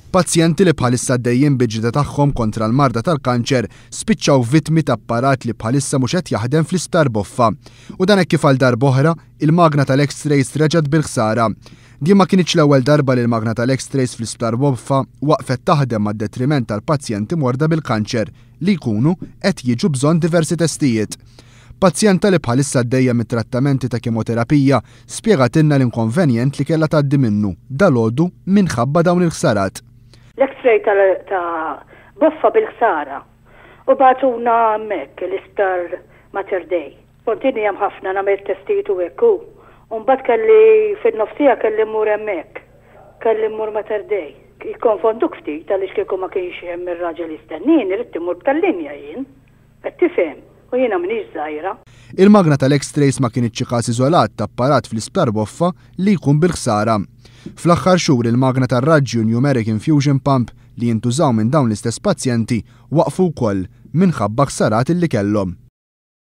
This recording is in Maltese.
Pazjenti li bħalissa għaddejjin biġġida tagħhom kontra l-marda tal-kanċer spiċċaw vittmi ta' apparat li bħalissa mhux qed jaħdem fl-isptar Boffa. U dan hekk kif għal darb'oħra, il-magna tal-X-rays reġgħet bil-ħsara. Din ma kienx l-ewwel darba li l-magna tal-X-rays fl-isptar Boffa waqfet taħdem mad-detriment tal-pazjenti morda bil-kanċer li jkunu qed jiġu bżonn diversi testijiet. Pazjenta li bħalissa għaddejja mit-trattamenti ta' kemoterapija spjegatilna l-inkonvenjent li kellha tgħaddi minnu dalgħodu minħabba dawn il-ħsarat. L-X-ray ta' Boffa bil-ħsara u bagħtuna hemmhekk l-isptar Mater Dei. Kontini hemm ħafna nagħmel testijiet u hekk u mbagħad kelli fin-nofsija kelli mmur hemmhekk. Kelli mmur Mater Dei. Jikkonfonduk ftit għaliex kieku ma kienx hemm ir-raġel jistennini, irid timur tal-linja jien. Qed tifhem. U jiena m'iniex żgħira. Il-magna tal-X-rays ma kienitx każ iżolat ta' apparat fl-isptar Boffa li jkun bil-ħsara. Fl-aħħar xhur il-magna tar-raġġi Numeric Infusion Pump li jintużaw minn dawn l-istess pazjenti waqfu wkoll minħabba ħsarat illi kellhom.